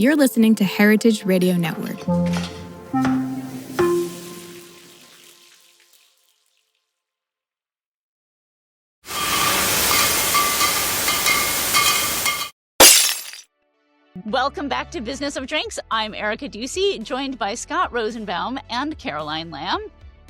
You're listening to Heritage Radio Network. Welcome back to Business of Drinks. I'm Erica Duecy, joined by Scott Rosenbaum and Caroline Lamb.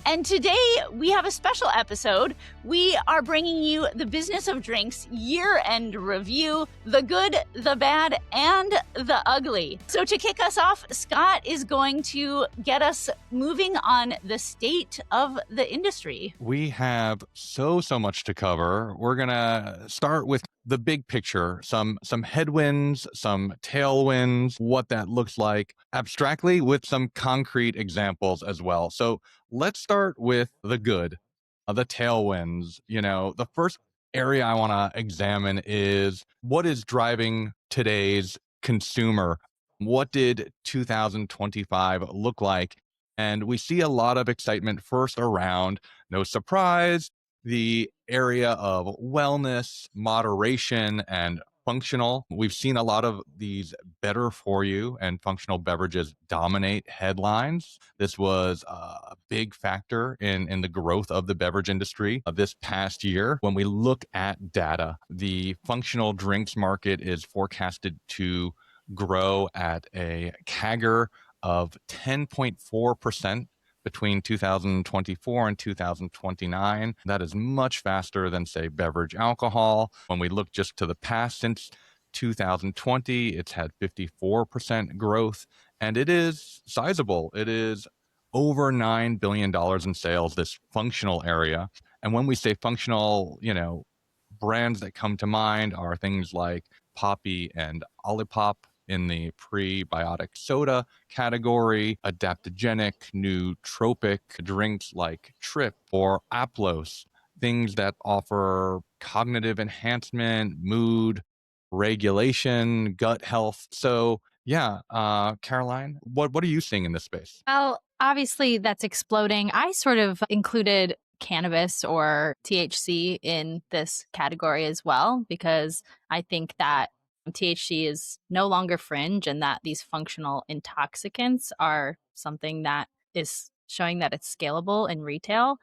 And today we have a special episode. We are bringing you the Business of Drinks year-end review, the good, the bad, and the ugly. So to kick us off, Scott is going to get us moving on the state of the industry. We have so much to cover. We're going to start with the big picture, some headwinds, some tailwinds, what that looks like abstractly with some concrete examples as well. So let's start with the good, the tailwinds. The first area I want to examine is what is driving today's consumer. What did 2025 look like? And we see a lot of excitement first around, no surprise, the area of wellness, moderation, and functional. We've seen a lot of these better for you and functional beverages dominate headlines. This was a big factor in the growth of the beverage industry of this past year. When we look at data, the functional drinks market is forecasted to grow at a CAGR of 10.4% between 2024 and 2029. That is much faster than, say, beverage alcohol. When we look just to the past, since 2020, it's had 54% growth, and it is sizable. It is over $9 billion in sales, this functional area. And when we say functional, brands that come to mind are things like Poppi and Olipop in the prebiotic soda category, adaptogenic, nootropic drinks like Trip or Aplos, things that offer cognitive enhancement, mood regulation, gut health. So Caroline, what are you seeing in this space? Well, obviously that's exploding. I sort of included cannabis or THC in this category as well, because I think that THC is no longer fringe and that these functional intoxicants are something that is showing that it's scalable in retail.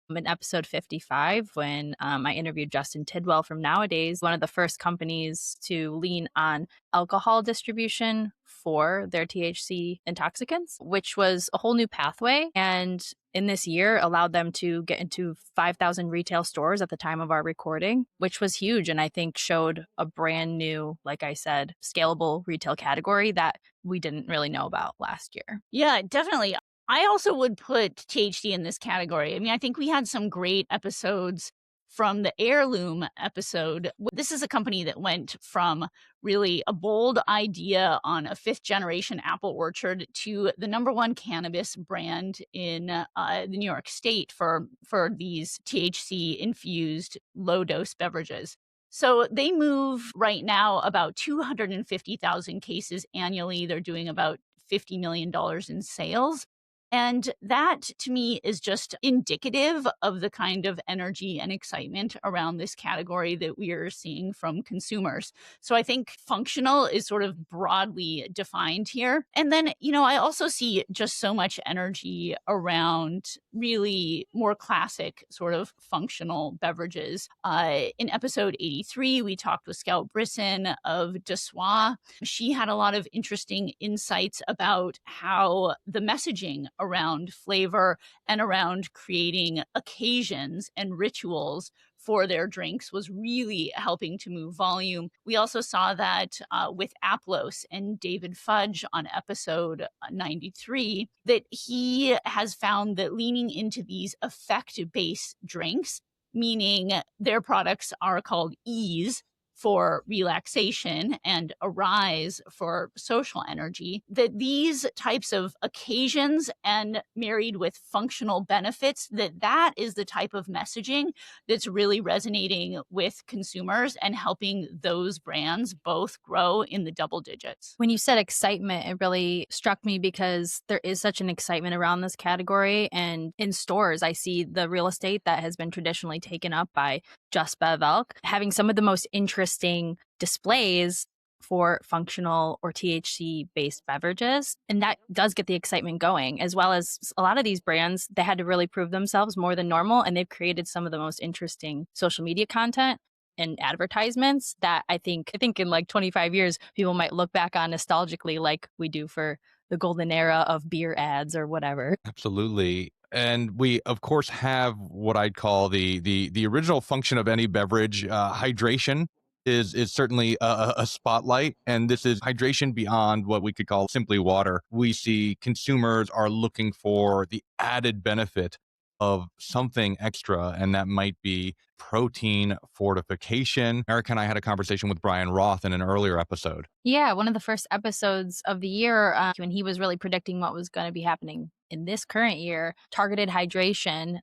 In episode 55, when I interviewed Justin Tidwell from Nowadays, one of the first companies to lean on alcohol distribution for their THC intoxicants, which was a whole new pathway. And in this year, allowed them to get into 5,000 retail stores at the time of our recording, which was huge. And I think showed a brand new, like I said, scalable retail category that we didn't really know about last year. Yeah, definitely. I also would put THC in this category. I mean, I think we had some great episodes from the Heirloom episode. This is a company that went from really a bold idea on a 5th generation apple orchard to the #1 cannabis brand in the New York State for these THC infused low dose beverages. So they move right now about 250,000 cases annually. They're doing about $50 million in sales. And that, to me, is just indicative of the kind of energy and excitement around this category that we are seeing from consumers. So I think functional is sort of broadly defined here. And then, I also see just so much energy around really more classic sort of functional beverages. In episode 83, we talked with Scout Brisson of Duecy. She had a lot of interesting insights about how the messaging around flavor and around creating occasions and rituals for their drinks was really helping to move volume. We also saw that with Aplos and David Fudge on episode 93, that he has found that leaning into these effect-based drinks, meaning their products are called Ease for relaxation and Arise for social energy, that these types of occasions and married with functional benefits, that is the type of messaging that's really resonating with consumers and helping those brands both grow in the double digits. When you said excitement, it really struck me because there is such an excitement around this category. And in stores, I see the real estate that has been traditionally taken up by Just Bev Elk having some of the most interesting displays for functional or THC based beverages. And that does get the excitement going, as well as a lot of these brands, they had to really prove themselves more than normal. And they've created some of the most interesting social media content and advertisements that I think in like 25 years, people might look back on nostalgically like we do for the golden era of beer ads or whatever. Absolutely. And we, of course, have what I'd call the original function of any beverage. Hydration is certainly a spotlight, and this is hydration beyond what we could call simply water. We see consumers are looking for the added benefit of something extra, and that might be protein fortification. Erica and I had a conversation with Brian Roth in an earlier episode. Yeah, one of the first episodes of the year when he was really predicting what was going to be happening in this current year, targeted hydration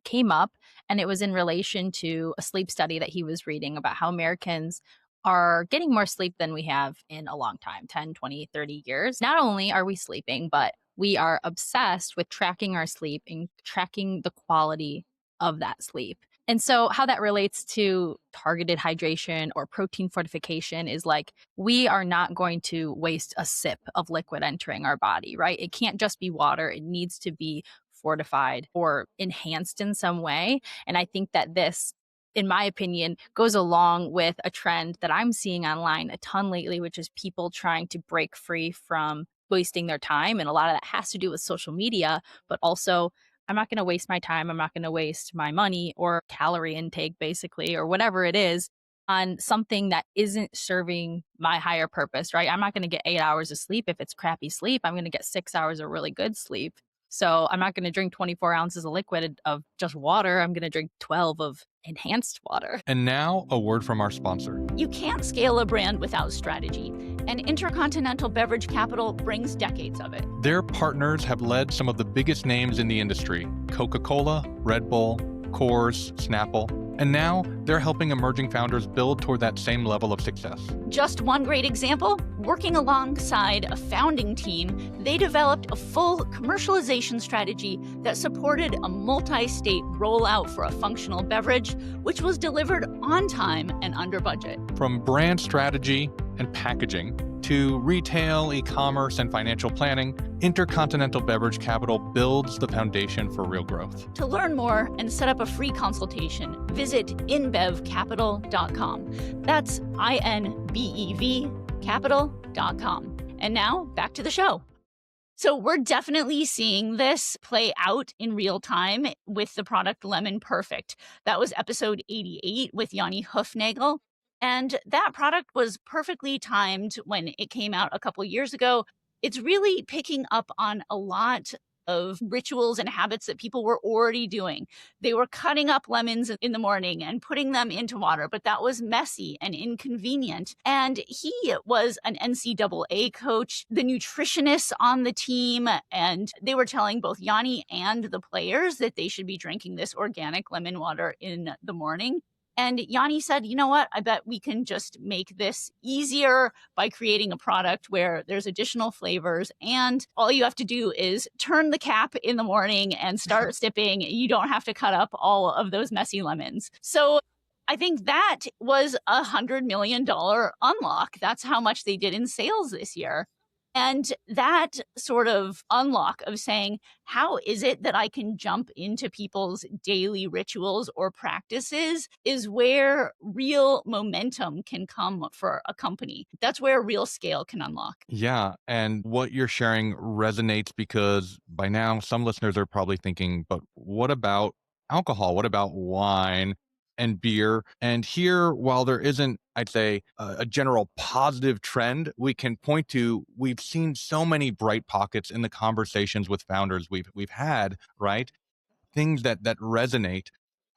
came up, and it was in relation to a sleep study that he was reading about how Americans are getting more sleep than we have in a long time, 10, 20, 30 years. Not only are we sleeping, but we are obsessed with tracking our sleep and tracking the quality of that sleep. And so, how that relates to targeted hydration or protein fortification is like we are not going to waste a sip of liquid entering our body, right? It can't just be water, it needs to be fortified or enhanced in some way. And I think that this, in my opinion, goes along with a trend that I'm seeing online a ton lately, which is people trying to break free from wasting their time. And a lot of that has to do with social media, but also I'm not going to waste my time. I'm not going to waste my money or calorie intake, basically, or whatever it is on something that isn't serving my higher purpose, right? I'm not going to get 8 hours of sleep if it's crappy sleep. I'm going to get 6 hours of really good sleep. So I'm not going to drink 24 ounces of liquid of just water. I'm going to drink 12 of enhanced water. And now, a word from our sponsor. You can't scale a brand without strategy, and Intercontinental Beverage Capital brings decades of it. Their partners have led some of the biggest names in the industry: Coca-Cola, Red Bull, Coors, Snapple, and now they're helping emerging founders build toward that same level of success. Just one great example, working alongside a founding team, they developed a full commercialization strategy that supported a multi-state rollout for a functional beverage, which was delivered on time and under budget. From brand strategy and packaging to retail, e-commerce, and financial planning, Intercontinental Beverage Capital builds the foundation for real growth. To learn more and set up a free consultation, visit inbevcapital.com. That's INBEV capital.com. And now back to the show. So we're definitely seeing this play out in real time with the product Lemon Perfect. That was episode 88 with Yanni Hufnagel. And that product was perfectly timed when it came out a couple years ago. It's really picking up on a lot of rituals and habits that people were already doing. They were cutting up lemons in the morning and putting them into water, but that was messy and inconvenient. And he was an NCAA coach, the nutritionists on the team, and they were telling both Yanni and the players that they should be drinking this organic lemon water in the morning. And Yanni said, you know what, I bet we can just make this easier by creating a product where there's additional flavors. And all you have to do is turn the cap in the morning and start sipping. You don't have to cut up all of those messy lemons. So I think that was $100 million unlock. That's how much they did in sales this year. And that sort of unlock of saying, how is it that I can jump into people's daily rituals or practices is where real momentum can come for a company. That's where real scale can unlock. Yeah. And what you're sharing resonates because by now some listeners are probably thinking, but what about alcohol? What about wine and beer? And here, while there isn't, I'd say, a general positive trend, we can point to, we've seen so many bright pockets in the conversations with founders we've had, right? Things that resonate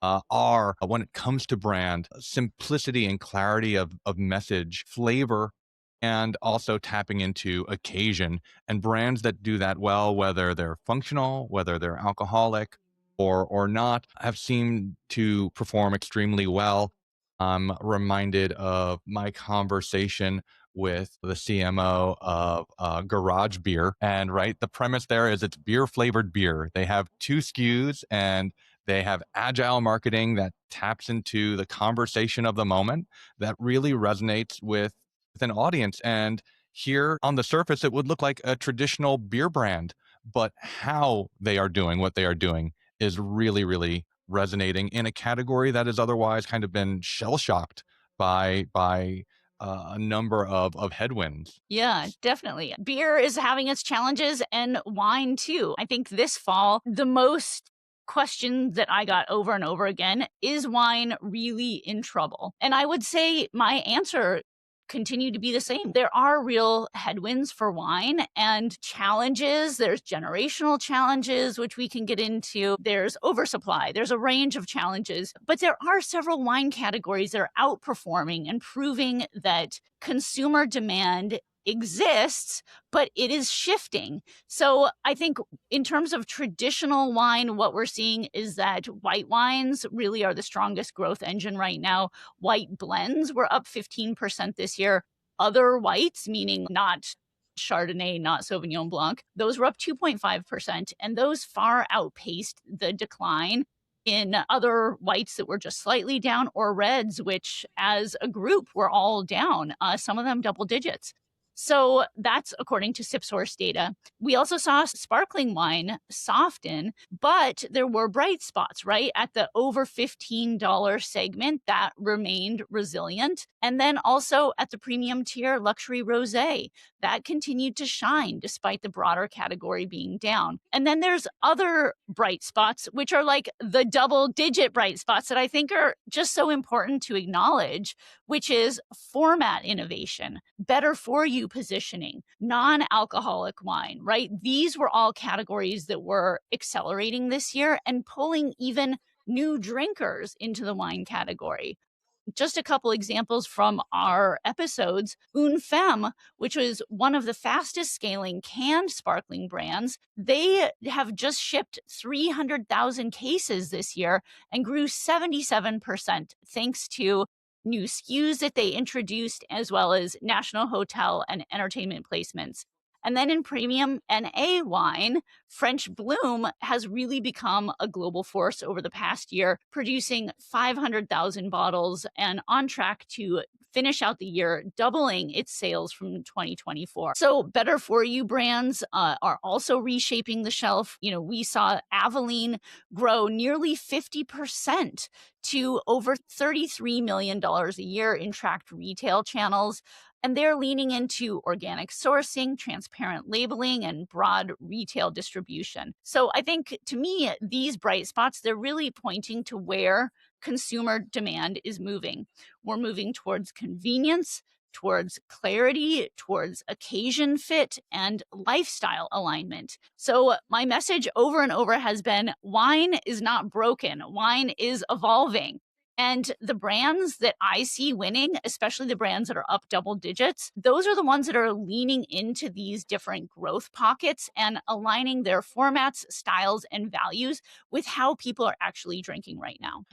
are, when it comes to brand, simplicity and clarity of message, flavor, and also tapping into occasion. And brands that do that well, whether they're functional, whether they're alcoholic or not, have seemed to perform extremely well. I'm reminded of my conversation with the CMO of Garage Beer. And right, the premise there is it's beer flavored beer. They have 2 SKUs and they have agile marketing that taps into the conversation of the moment that really resonates with an audience. And here on the surface, it would look like a traditional beer brand, but how they are doing what they are doing is really, really resonating in a category that has otherwise kind of been shell shocked by a number of headwinds. Yeah, definitely. Beer is having its challenges and wine too. I think this fall, the most question that I got over and over again is wine really in trouble? And I would say my answer continue to be the same. There are real headwinds for wine and challenges. There's generational challenges, which we can get into. There's oversupply. There's a range of challenges. But there are several wine categories that are outperforming and proving that consumer demand exists, but it is shifting. So I think in terms of traditional wine, what we're seeing is that white wines really are the strongest growth engine right now. White blends were up 15% this year. Other whites, meaning not Chardonnay, not Sauvignon Blanc, those were up 2.5%. And those far outpaced the decline in other whites that were just slightly down, or reds, which as a group were all down, some of them double digits. So that's according to SipSource data. We also saw sparkling wine soften, but there were bright spots, right? At the over $15 segment that remained resilient. And then also at the premium tier luxury rosé that continued to shine despite the broader category being down. And then there's other bright spots, which are like the double digit bright spots that I think are just so important to acknowledge, which is format innovation, better for you positioning, non-alcoholic wine, right? These were all categories that were accelerating this year and pulling even new drinkers into the wine category. Just a couple examples from our episodes. Une Femme, which was one of the fastest scaling canned sparkling brands, they have just shipped 300,000 cases this year and grew 77% thanks to new SKUs that they introduced, as well as national hotel and entertainment placements. And then in premium NA wine, French Bloom has really become a global force over the past year, producing 500,000 bottles and on track to finish out the year doubling its sales from 2024. So better for you brands are also reshaping the shelf. You know, we saw Aveline grow nearly 50% to over $33 million a year in tracked retail channels. And they're leaning into organic sourcing, transparent labeling, and broad retail distribution. So I think, to me, these bright spots, they're really pointing to where consumer demand is moving. We're moving towards convenience, towards clarity, towards occasion fit, and lifestyle alignment. So my message over and over has been, wine is not broken. Wine is evolving. And the brands that I see winning, especially the brands that are up double digits, those are the ones that are leaning into these different growth pockets and aligning their formats, styles, and values with how people are actually drinking right now.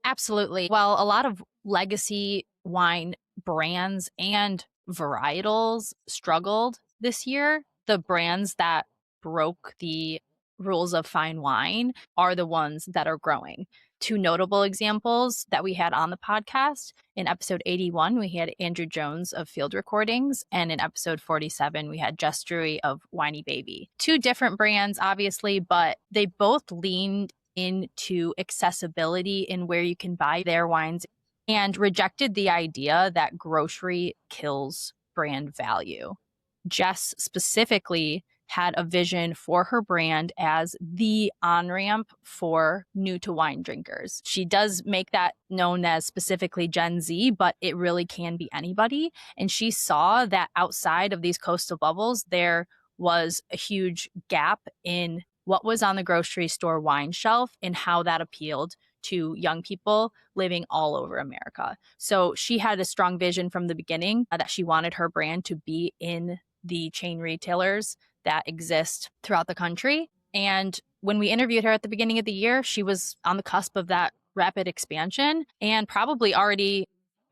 Absolutely. While a lot of legacy wine brands and varietals struggled this year, the brands that broke the rules of fine wine are the ones that are growing. Two notable examples that we had on the podcast: in episode 81, we had Andrew Jones of Field Recordings, and in episode 47, we had Jess Drury of Whiny Baby. Two different brands, obviously, but they both leaned into accessibility in where you can buy their wines and rejected the idea that grocery kills brand value. Jess specifically had a vision for her brand as the on-ramp for new to wine drinkers. She does make that known as specifically Gen Z, but it really can be anybody. And she saw that outside of these coastal bubbles, there was a huge gap in what was on the grocery store wine shelf and how that appealed to young people living all over America. So she had a strong vision from the beginning that she wanted her brand to be in the chain retailers that exist throughout the country. And when we interviewed her at the beginning of the year, she was on the cusp of that rapid expansion and probably already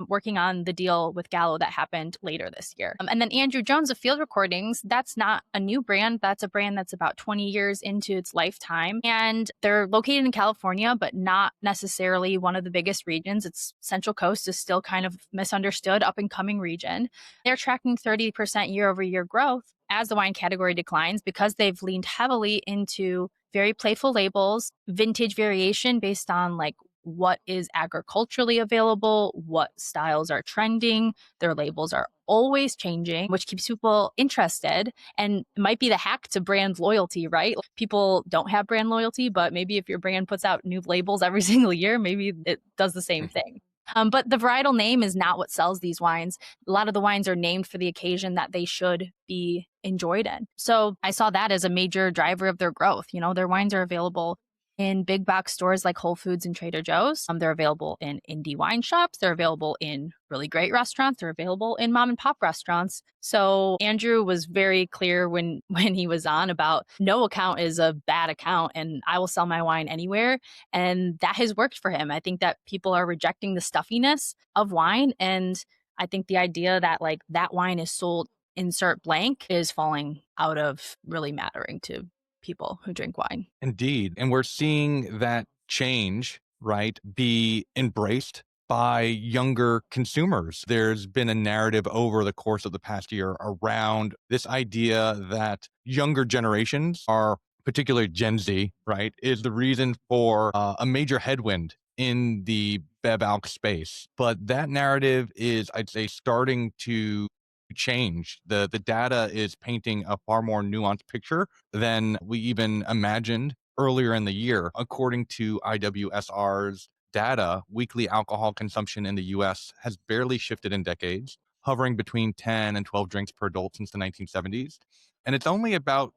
working on the deal with Gallo that happened later this year. And then Andrew Jones of Field Recordings, that's not a new brand. That's a brand that's about 20 years into its lifetime. And they're located in California, but not necessarily one of the biggest regions. It's Central Coast is still kind of misunderstood, up and coming region. They're tracking 30% year over year growth as the wine category declines because they've leaned heavily into very playful labels, vintage variation based on like what is agriculturally available, what styles are trending. Their labels are always changing, which keeps people interested and might be the hack to brand loyalty, right? People don't have brand loyalty, but maybe if your brand puts out new labels every single year, maybe it does the same thing. But the varietal name is not what sells these wines. A lot of the wines are named for the occasion that they should be enjoyed in. So I saw that as a major driver of their growth. Their wines are available in big box stores like Whole Foods and Trader Joe's. They're available in indie wine shops. They're available in really great restaurants. They're available in mom and pop restaurants. So Andrew was very clear when he was on about no account is a bad account and I will sell my wine anywhere. And that has worked for him. I think that people are rejecting the stuffiness of wine. And I think the idea that like that wine is sold insert blank is falling out of really mattering to people who drink wine. Indeed. And we're seeing that change, right, be embraced by younger consumers. There's been a narrative over the course of the past year around this idea that younger generations are, particularly Gen Z, right, is the reason for a major headwind in the bev alc space. But that narrative is, I'd say, starting to change. The data is painting a far more nuanced picture than we even imagined earlier in the year. According to IWSR's data, weekly alcohol consumption in the US has barely shifted in decades, hovering between 10 and 12 drinks per adult since the 1970s. And it's only about,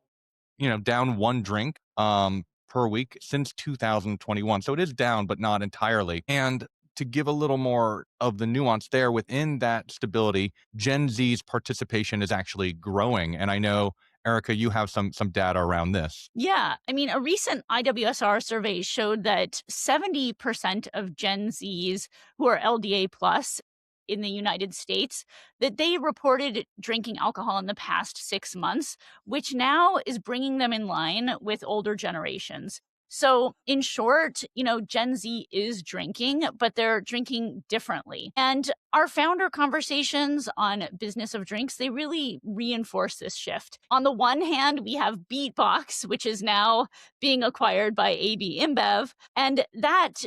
down one drink per week since 2021. So it is down, but not entirely. And to give a little more of the nuance there within that stability, Gen Z's participation is actually growing. And I know, Erica, you have some data around this. Yeah. I mean, a recent IWSR survey showed that 70% of Gen Zs who are LDA plus in the United States, that they reported drinking alcohol in the past 6 months, which now is bringing them in line with older generations. So in short, Gen Z is drinking, but they're drinking differently. And our founder conversations on Business of Drinks, they really reinforce this shift. On the one hand, we have Beatbox, which is now being acquired by AB InBev, and that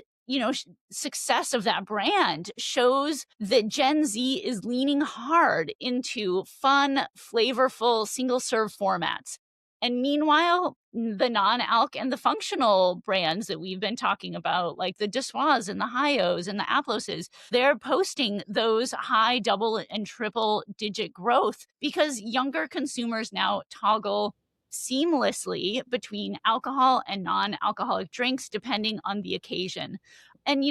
success of that brand shows that Gen Z is leaning hard into fun, flavorful, single-serve formats. And meanwhile, the non-alc and the functional brands that we've been talking about, like the Duecy's and the Hyos and the Aploses, they're posting those high double and triple digit growth because younger consumers now toggle seamlessly between alcohol and non-alcoholic drinks depending on the occasion. And,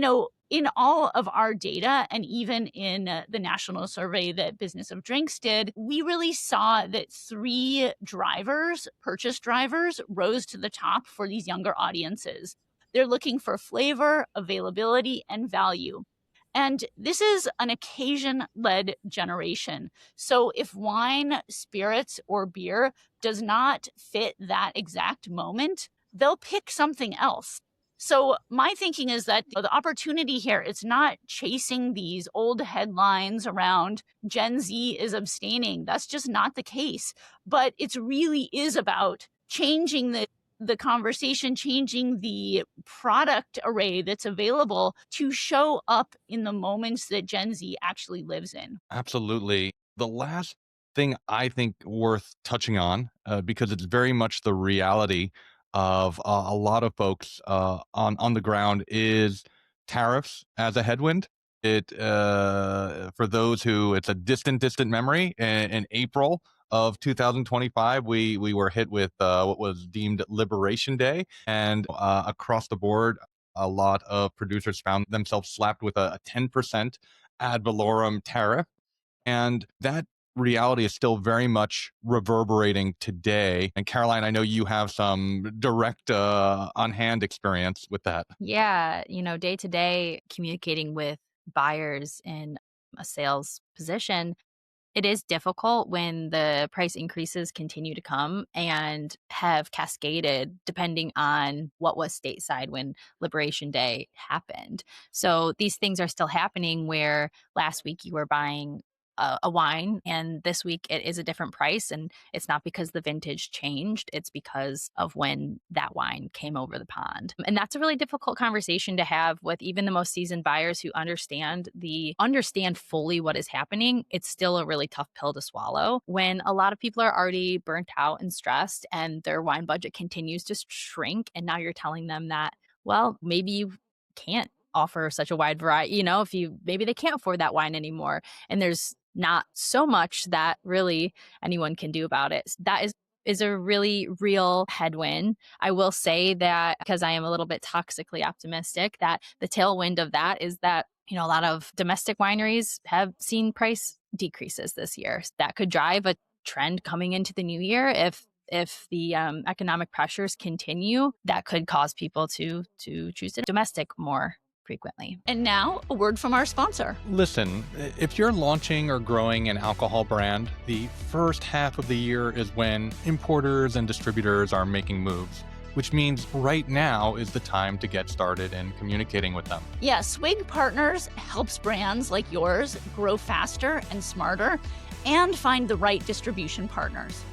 in all of our data, and even in the national survey that Business of Drinks did, we really saw that 3 purchase drivers, rose to the top for these younger audiences. They're looking for flavor, availability, and value. And this is an occasion-led generation. So if wine, spirits, or beer does not fit that exact moment, they'll pick something else. So my thinking is that the opportunity here, it's not chasing these old headlines around Gen Z is abstaining. That's just not the case. But it really is about changing the conversation, changing the product array that's available to show up in the moments that Gen Z actually lives in. Absolutely. The last thing I think worth touching on, because it's very much the reality of a lot of folks on the ground, is tariffs as a headwind. It For those who it's a distant memory. In April of 2025, we were hit with what was deemed Liberation Day, and across the board, a lot of producers found themselves slapped with a 10% ad valorem tariff, and that reality is still very much reverberating today. And Caroline, I know you have some direct on-hand experience with that. Yeah, day to day communicating with buyers in a sales position, it is difficult when the price increases continue to come and have cascaded depending on what was stateside when Liberation Day happened. So these things are still happening where last week you were buying a wine and this week it is a different price. And it's not because the vintage changed, it's because of when that wine came over the pond. And that's a really difficult conversation to have with even the most seasoned buyers who understand fully what is happening. It's still a really tough pill to swallow when a lot of people are already burnt out and stressed and their wine budget continues to shrink. And now you're telling them that, well, maybe you can't offer such a wide variety, if maybe they can't afford that wine anymore. And there's not so much that really anyone can do about it. That is a really real headwind. I will say that because I am a little bit toxically optimistic, that the tailwind of that is that, a lot of domestic wineries have seen price decreases this year. That could drive a trend coming into the new year. If the economic pressures continue, that could cause people to choose the domestic more frequently. And now, a word from our sponsor. Listen, if you're launching or growing an alcohol brand, the first half of the year is when importers and distributors are making moves, which means right now is the time to get started in communicating with them. Yeah, Swig Partners helps brands like yours grow faster and smarter and find the right distribution partners.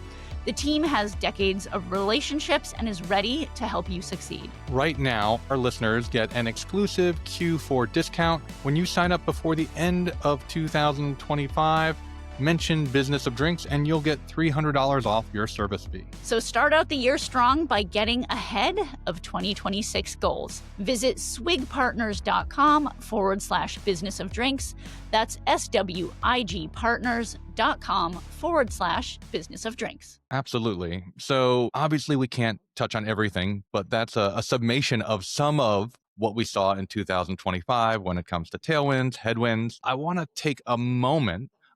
The team has decades of relationships and is ready to help you succeed. Right now, our listeners get an exclusive Q4 discount when you sign up before the end of 2025. Mention Business of Drinks and you'll get $300 off your service fee. So start out the year strong by getting ahead of 2026 goals. Visit swigpartners.com/business of drinks. That's swigpartners.com/business of drinks. Absolutely. So obviously we can't touch on everything, but that's a summation of some of what we saw in 2025 when it comes to tailwinds, headwinds. I want to take a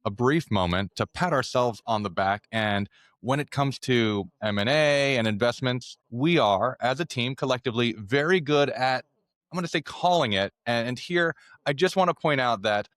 brief moment to pat ourselves on the back. And when it comes to M&A and investments, we are, as a team, collectively very good at, I'm going to say, calling it. And here, I just want to point out that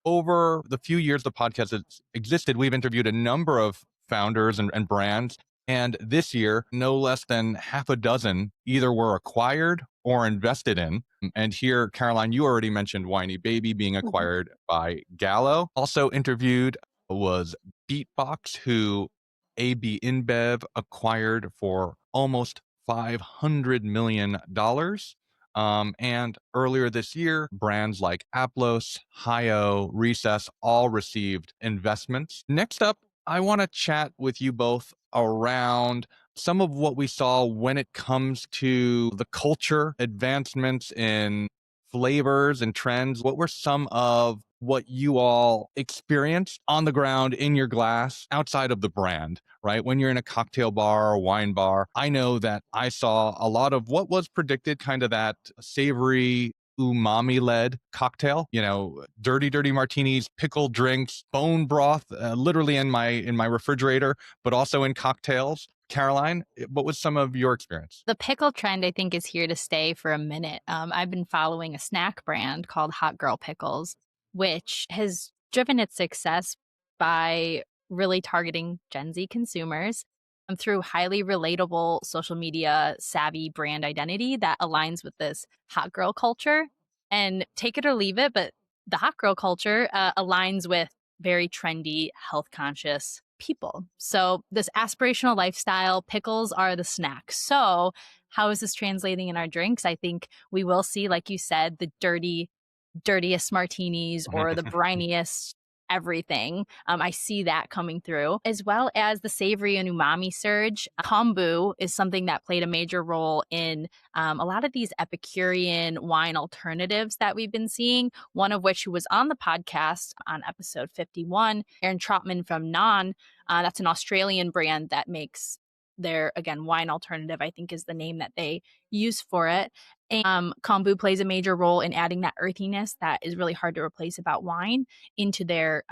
over the few years the podcast has existed, we've interviewed a number of founders and brands. And this year, no less than half a dozen either were acquired or invested in. And here, Caroline, you already mentioned Whiny Baby being acquired by Gallo. Also interviewed was Beatbox, who AB InBev acquired for almost $500 million. And earlier this year, brands like Aplos, Hio, Recess all received investments. Next up, I want to chat with you both around some of what we saw when it comes to the culture advancements in flavors and trends. What were some of what you all experienced on the ground in your glass outside of the brand, right? When you're in a cocktail bar or wine bar, I know that I saw a lot of what was predicted, kind of that savory, umami-led cocktail, dirty martinis, pickled drinks, bone broth, literally in my refrigerator, but also in cocktails. Caroline, what was some of your experience? The pickle trend, I think, is here to stay for a minute. I've been following a snack brand called Hot Girl Pickles, which has driven its success by really targeting Gen Z consumers through highly relatable social media savvy brand identity that aligns with this hot girl culture. And take it or leave it, but the hot girl culture aligns with very trendy, health conscious people. So this aspirational lifestyle, pickles are the snack. So how is this translating in our drinks? I think we will see, like you said, the dirtiest martinis or the briniest everything. I see that coming through, as well as the savory and umami surge. Kombu is something that played a major role in a lot of these Epicurean wine alternatives that we've been seeing, one of which who was on the podcast on episode 51, Aaron Trotman from Non. That's an Australian brand that makes their, again, wine alternative, I think is the name that they use for it. And kombu plays a major role in adding that earthiness that is really hard to replace about wine into their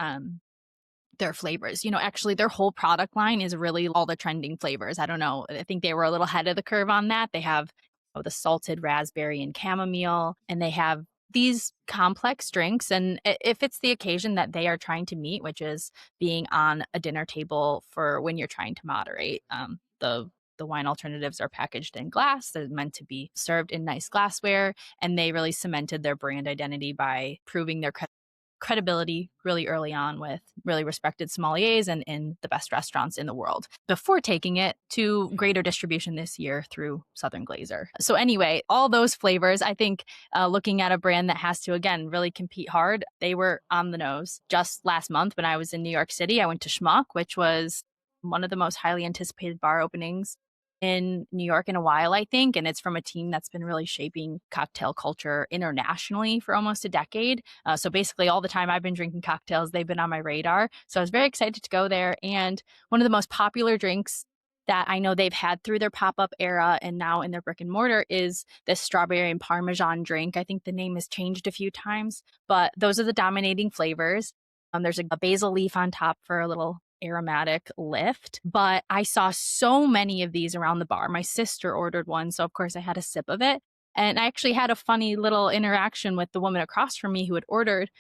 flavors. Actually their whole product line is really all the trending flavors. I don't know. I think they were a little ahead of the curve on that. They have the salted raspberry and chamomile, and they have these complex drinks, and if it's the occasion that they are trying to meet, which is being on a dinner table for when you're trying to moderate, the wine alternatives are packaged in glass. They're meant to be served in nice glassware, and they really cemented their brand identity by proving their credibility really early on with really respected sommeliers and in the best restaurants in the world before taking it to greater distribution this year through Southern Glazer. So anyway, all those flavors, I think looking at a brand that has to, again, really compete hard, they were on the nose. Just last month when I was in New York City, I went to Schmuck, which was one of the most highly anticipated bar openings in New York in a while, I think. And it's from a team that's been really shaping cocktail culture internationally for almost a decade. So basically, all the time I've been drinking cocktails, they've been on my radar. So I was very excited to go there. And one of the most popular drinks that I know they've had through their pop-up era and now in their brick and mortar is this strawberry and Parmesan drink. I think the name has changed a few times, but those are the dominating flavors. There's a basil leaf on top for a little aromatic lift, but I saw so many of these around the bar. My sister ordered one, so of course I had a sip of it. And I actually had a funny little interaction with the woman across from me who had ordered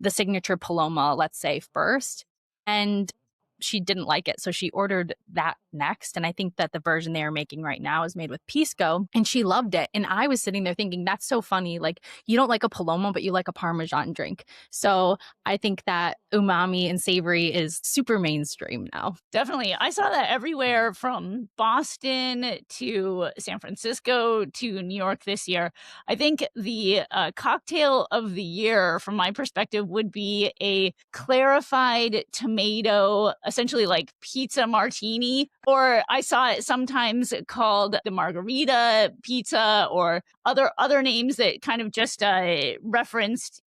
the signature Paloma, let's say, first. And she didn't like it. So she ordered that next. And I think that the version they are making right now is made with Pisco. And she loved it. And I was sitting there thinking, that's so funny. Like, you don't like a Paloma, but you like a Parmesan drink. So I think that umami and savory is super mainstream now. Definitely. I saw that everywhere from Boston to San Francisco to New York this year. I think the cocktail of the year, from my perspective, would be a clarified tomato, essentially like pizza martini. Or I saw it sometimes called the margarita pizza, or other names that kind of just referenced,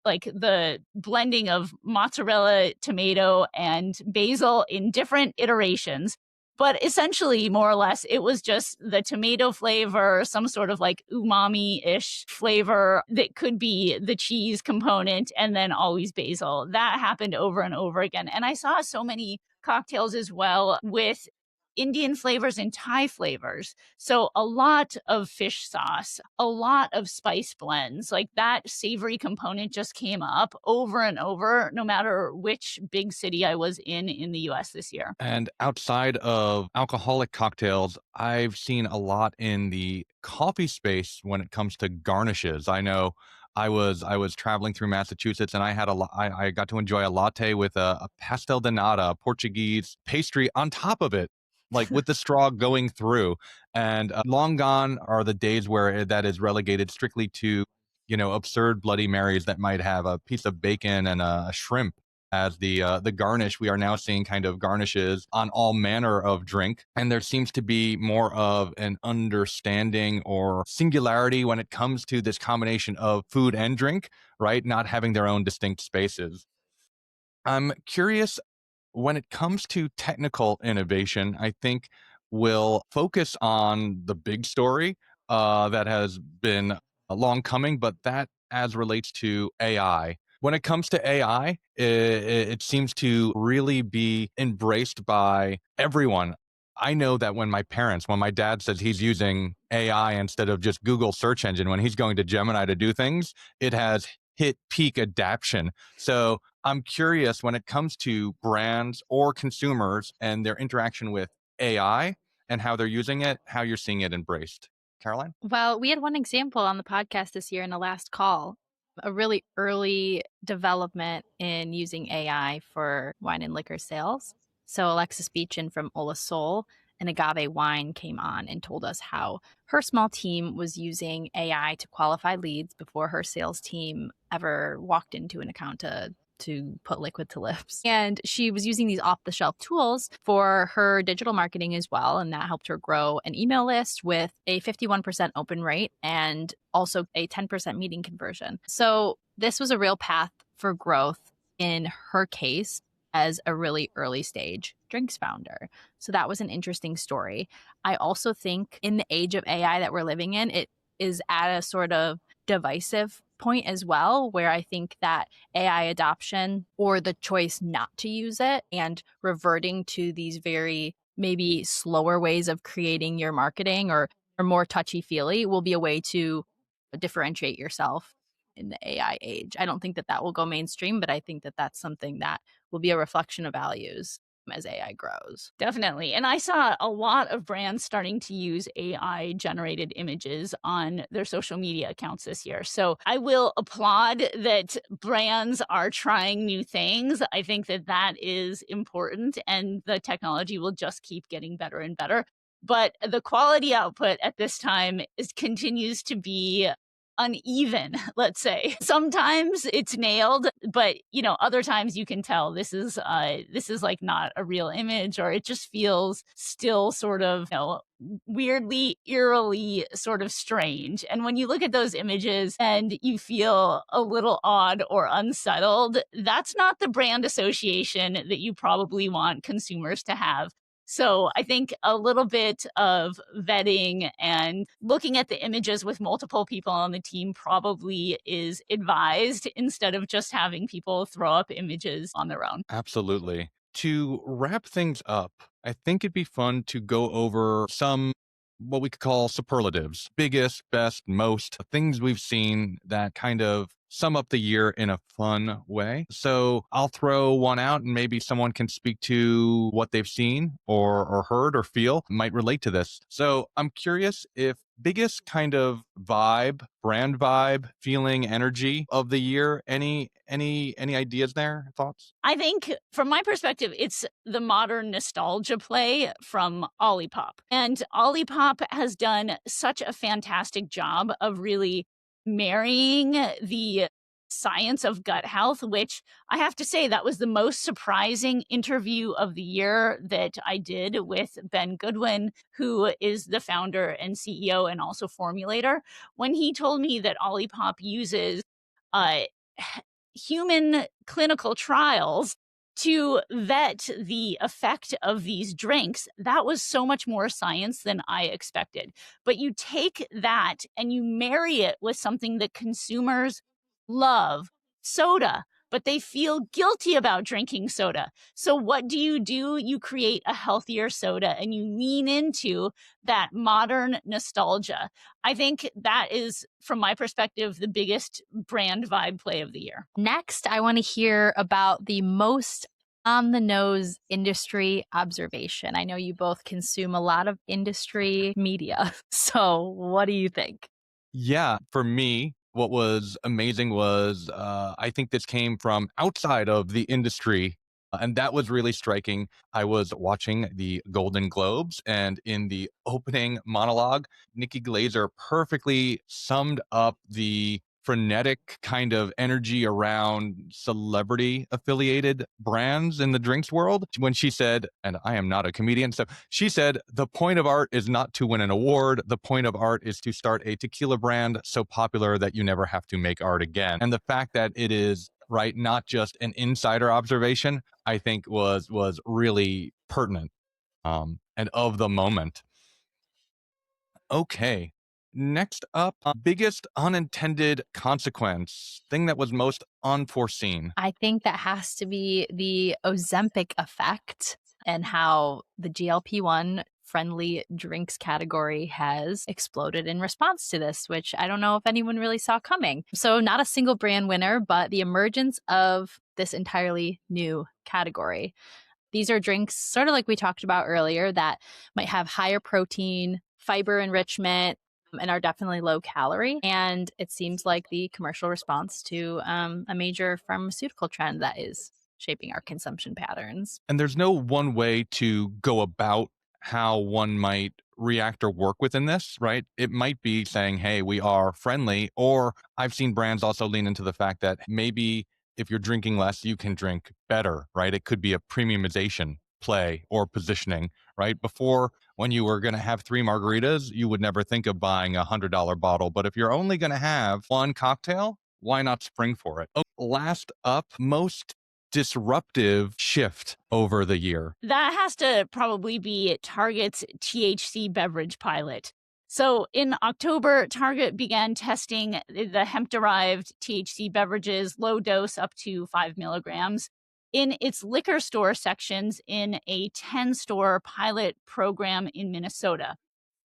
like the blending of mozzarella, tomato, and basil in different iterations. But essentially, more or less, it was just the tomato flavor, some sort of like umami-ish flavor that could be the cheese component, and then always basil. That happened over and over again. And I saw so many cocktails as well with Indian flavors and Thai flavors. So a lot of fish sauce, a lot of spice blends. Like that savory component just came up over and over, no matter which big city I was in the US this year. And outside of alcoholic cocktails, I've seen a lot in the coffee space when it comes to garnishes. I know I was traveling through Massachusetts, and I got to enjoy a latte with a pastel de nata, Portuguese pastry on top of it, like with the straw going through. And long gone are the days where that is relegated strictly to, absurd Bloody Marys that might have a piece of bacon and a shrimp as the garnish. We are now seeing kind of garnishes on all manner of drink, and there seems to be more of an understanding or singularity when it comes to this combination of food and drink, right? Not having their own distinct spaces. I'm curious, when it comes to technical innovation, I think we'll focus on the big story that has been a long coming, but that as relates to AI. When it comes to AI, it seems to really be embraced by everyone. I know that when my dad says he's using AI instead of just Google search engine, when he's going to Gemini to do things, it has hit peak adaption. So I'm curious, when it comes to brands or consumers and their interaction with AI and how they're using it, how you're seeing it embraced. Caroline? Well, we had one example on the podcast this year in the last call, a really early development in using AI for wine and liquor sales. So Alexis Beechin from Ola Sol and Agave Wine came on and told us how her small team was using AI to qualify leads before her sales team ever walked into an account to put liquid to lips. And she was using these off-the-shelf tools for her digital marketing as well. And that helped her grow an email list with a 51% open rate and also a 10% meeting conversion. So this was a real path for growth in her case as a really early stage drinks founder. So that was an interesting story. I also think in the age of AI that we're living in, it is at a sort of divisive point as well, where I think that AI adoption or the choice not to use it and reverting to these very maybe slower ways of creating your marketing or more touchy-feely will be a way to differentiate yourself in the AI age. I don't think that that will go mainstream, but I think that that's something that will be a reflection of values as AI grows. Definitely. And I saw a lot of brands starting to use AI generated images on their social media accounts this year. So I will applaud that brands are trying new things. I think that that is important and the technology will just keep getting better and better. But the quality output at this time continues to be uneven, let's say. Sometimes it's nailed, but other times you can tell this is like not a real image, or it just feels still sort of, weirdly, eerily sort of strange. And when you look at those images and you feel a little odd or unsettled, that's not the brand association that you probably want consumers to have. So I think a little bit of vetting and looking at the images with multiple people on the team probably is advised instead of just having people throw up images on their own. Absolutely. To wrap things up, I think it'd be fun to go over some what we could call superlatives, biggest, best, most things we've seen that kind of sum up the year in a fun way. So I'll throw one out and maybe someone can speak to what they've seen or heard or feel might relate to this. So I'm curious if biggest kind of vibe, brand vibe, feeling, energy of the year, any ideas there, thoughts? I think from my perspective, it's the modern nostalgia play from Olipop. And Olipop has done such a fantastic job of really marrying the science of gut health, which I have to say that was the most surprising interview of the year that I did with Ben Goodwin, who is the founder and CEO and also formulator. When he told me that Olipop uses uh, human clinical trials to vet the effect of these drinks, that was so much more science than I expected. But you take that and you marry it with something that consumers love, soda, but they feel guilty about drinking soda. So what do? You create a healthier soda and you lean into that modern nostalgia. I think that is, from my perspective, the biggest brand vibe play of the year. Next, I want to hear about the most on the nose industry observation. I know you both consume a lot of industry media. So, what do you think? Yeah, for me, what was amazing was I think this came from outside of the industry. And that was really striking. I was watching the Golden Globes, and in the opening monologue, Nikki Glazer perfectly summed up the frenetic kind of energy around celebrity affiliated brands in the drinks world when she said, and I am not a comedian, so she said, the point of art is not to win an award. The point of art is to start a tequila brand so popular that you never have to make art again. And the fact that it is right, not just an insider observation, I think was really pertinent and of the moment. Okay. Next up, biggest unintended consequence, thing that was most unforeseen. I think that has to be the Ozempic effect and how the GLP-1 friendly drinks category has exploded in response to this, which I don't know if anyone really saw coming. So not a single brand winner, but the emergence of this entirely new category. These are drinks, sort of like we talked about earlier, that might have higher protein, fiber enrichment, and are definitely low calorie. And it seems like the commercial response to a major pharmaceutical trend that is shaping our consumption patterns. And there's no one way to go about how one might react or work within this, right? It might be saying, hey, we are friendly, or I've seen brands also lean into the fact that maybe if you're drinking less, you can drink better, right? It could be a premiumization play or positioning, right? Before, when you were going to have 3 margaritas, you would never think of buying a $100 bottle. But if you're only going to have one cocktail, why not spring for it? Oh, last up, most disruptive shift over the year. That has to probably be Target's THC beverage pilot. So in October, Target began testing the hemp-derived THC beverages, low dose up to 5 milligrams, in its liquor store sections in a 10-store pilot program in Minnesota.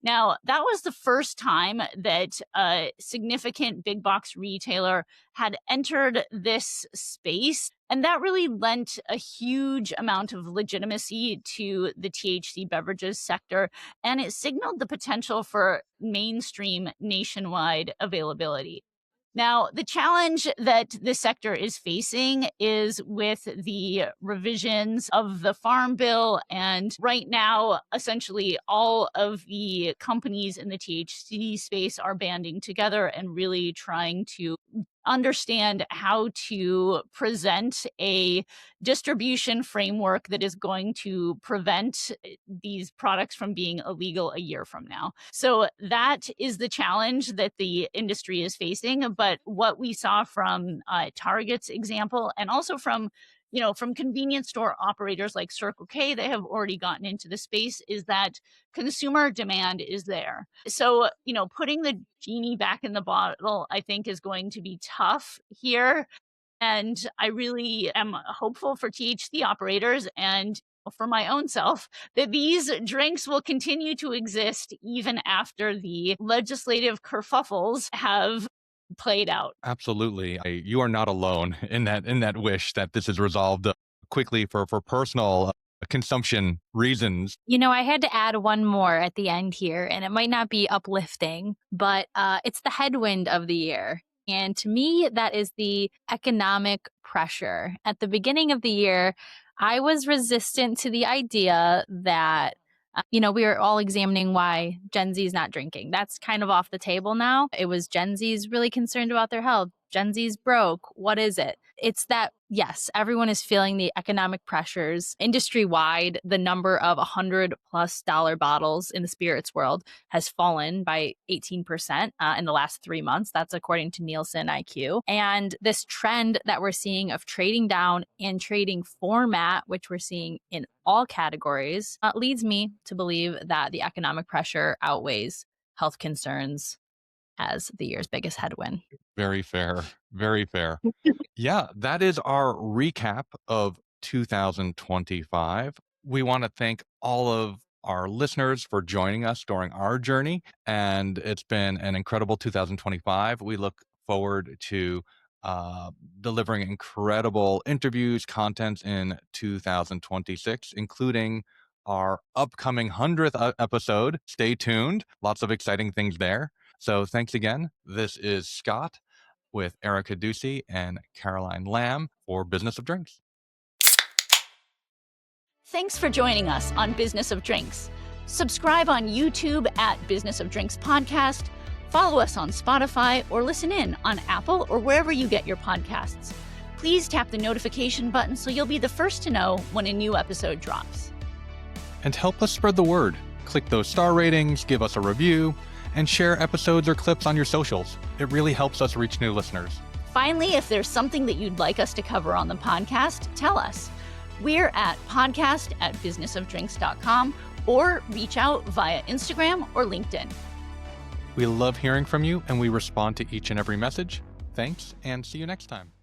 Now, that was the first time that a significant big box retailer had entered this space. And that really lent a huge amount of legitimacy to the THC beverages sector. And it signaled the potential for mainstream nationwide availability. Now, the challenge that the sector is facing is with the revisions of the Farm Bill. And right now, essentially, all of the companies in the THC space are banding together and really trying to understand how to present a distribution framework that is going to prevent these products from being illegal a year from now. So that is the challenge that the industry is facing. But what we saw from Target's example, and also from from convenience store operators like Circle K that have already gotten into the space, is that consumer demand is there. So, putting the genie back in the bottle, I think, is going to be tough here. And I really am hopeful for THC operators and for my own self that these drinks will continue to exist even after the legislative kerfuffles have played out. Absolutely. You are not alone in that wish that this is resolved quickly for personal consumption reasons. I had to add one more at the end here, and it might not be uplifting, but it's the headwind of the year. And to me, that is the economic pressure. At the beginning of the year, I was resistant to the idea that we are all examining why Gen Z is not drinking. That's kind of off the table now. It was Gen Z's really concerned about their health. Gen Z's broke. What is it? It's that, yes, everyone is feeling the economic pressures. Industry-wide, the number of $100+ bottles in the spirits world has fallen by 18% in the last 3 months. That's according to Nielsen IQ. And this trend that we're seeing of trading down and trading format, which we're seeing in all categories, leads me to believe that the economic pressure outweighs health concerns as the year's biggest headwind. Very fair. Very fair. Yeah, that is our recap of 2025. We want to thank all of our listeners for joining us during our journey. And it's been an incredible 2025. We look forward to delivering incredible interviews, contents in 2026, including our upcoming 100th episode. Stay tuned. Lots of exciting things there. So thanks again. This is Scott with Erica Duecy and Caroline Lamb for Business of Drinks. Thanks for joining us on Business of Drinks. Subscribe on YouTube at Business of Drinks Podcast. Follow us on Spotify or listen in on Apple or wherever you get your podcasts. Please tap the notification button so you'll be the first to know when a new episode drops. And help us spread the word. Click those star ratings, give us a review, and share episodes or clips on your socials. It really helps us reach new listeners. Finally, if there's something that you'd like us to cover on the podcast, tell us. We're at podcast@businessofdrinks.com or reach out via Instagram or LinkedIn. We love hearing from you and we respond to each and every message. Thanks and see you next time.